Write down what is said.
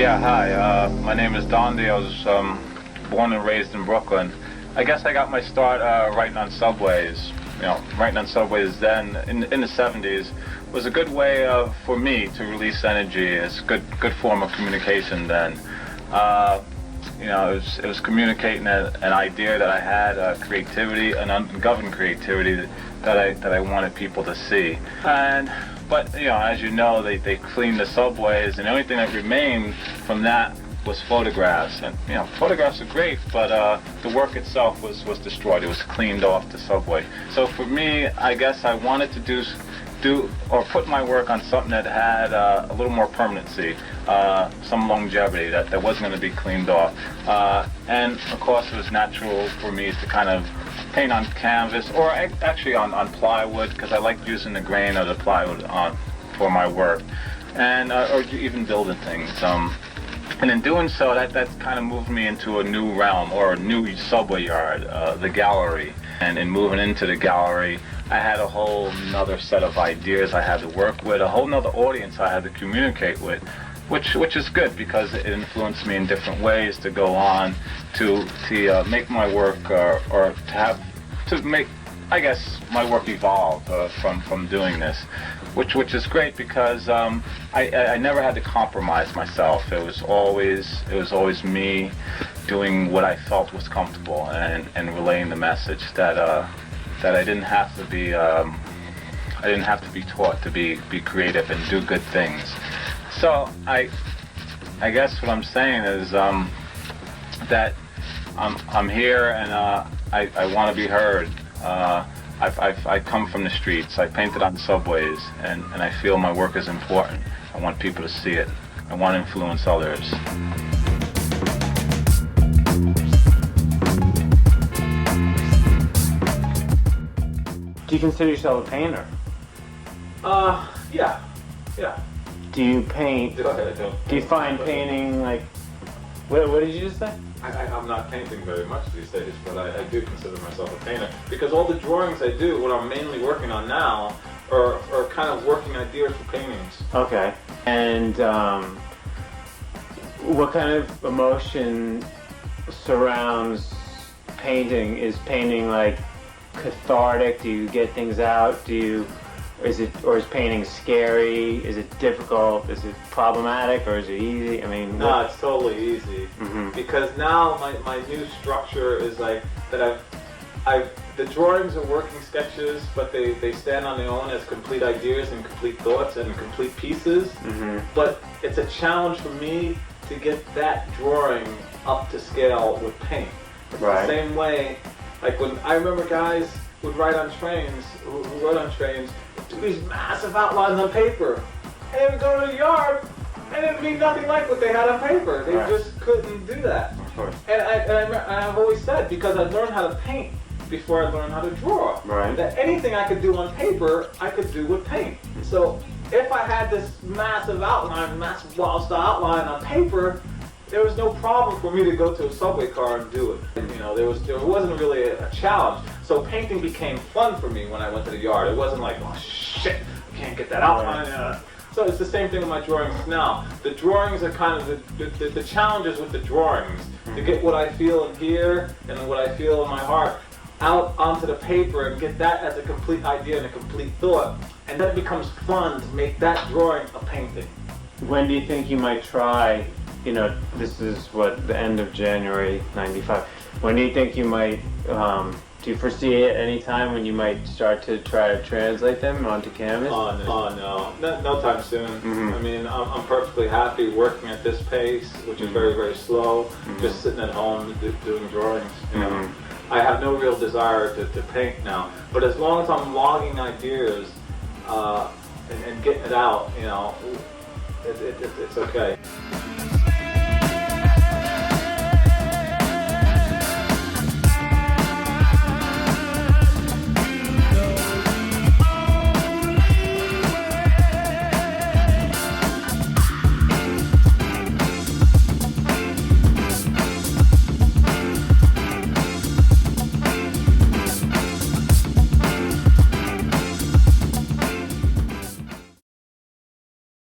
Yeah, hi. My name is Dondi. I was born and raised in Brooklyn. I guess I got my start writing on subways. You know, writing on subways then in the 70s was a good way for me to release energy. It's a good form of communication then. You know, it was communicating an idea that I had, creativity, an ungoverned creativity that I wanted people to see. But you know, as you know, they cleaned the subways, and the only thing that remained from that was photographs. And you know, photographs are great, but the work itself was destroyed. It was cleaned off the subway. So for me, I guess I wanted to do or put my work on something that had a little more permanency, some longevity, that wasn't going to be cleaned off. And of course, it was natural for me to kind of paint on canvas, or actually on plywood, because I like using the grain of the plywood for my work, and or even building things. And in doing so, that kind of moved me into a new realm, or a new subway yard, the gallery. And in moving into the gallery, I had a whole nother set of ideas I had to work with, a whole nother audience I had to communicate with, which is good because it influenced me in different ways to go on to make my work or to make, I guess, my work evolve from doing this, which is great because I never had to compromise myself. It was always me doing what I felt was comfortable and relaying the message that I didn't have to be taught to be creative and do good things. So I guess what I'm saying is that I'm here and I want to be heard. I come from the streets. I painted on subways, and I feel my work is important. I want people to see it. I want to influence others. Do you consider yourself a painter? Yeah. Do you paint? Do you find painting like? What did you just say? I'm not painting very much these days, but I do consider myself a painter because all the drawings I do, what I'm mainly working on now, are kind of working ideas for paintings. Okay. And what kind of emotion surrounds painting? Is painting like cathartic? Do you get things out? Is painting scary? Is it difficult? Is it problematic, or is it easy? I mean, no, it's totally easy. Mm-hmm. Because now my new structure is like that. The drawings are working sketches, but they stand on their own as complete ideas and complete thoughts and complete pieces. Mm-hmm. But it's a challenge for me to get that drawing up to scale with paint. It's right. The same way, like when I remember guys would write on trains, who wrote on trains, do these massive outlines on paper, and they would go to the yard, and it would be nothing like what they had on paper. They just couldn't do that. Of course. And I've always said, because I learned how to paint before I learned how to draw, right, that anything I could do on paper, I could do with paint. So if I had this massive outline, massive wild style outline on paper, there was no problem for me to go to a subway car and do it. You know, there wasn't really a challenge. So painting became fun for me when I went to the yard. It wasn't like, oh shit, I can't get that outline. So it's the same thing with my drawings now. The drawings are kind of the challenges with the drawings to get what I feel in here and what I feel in my heart out onto the paper and get that as a complete idea and a complete thought. And then it becomes fun to make that drawing a painting. When do you think you might try? You know, this is the end of January '95. When do you think you might? Do you foresee at any time when you might start to try to translate them onto canvas? Oh no time soon. Mm-hmm. I mean, I'm perfectly happy working at this pace, which is very, very slow. Mm-hmm. Just sitting at home doing drawings. You know, I have no real desire to paint now. But as long as I'm logging ideas and getting it out, you know, it's okay.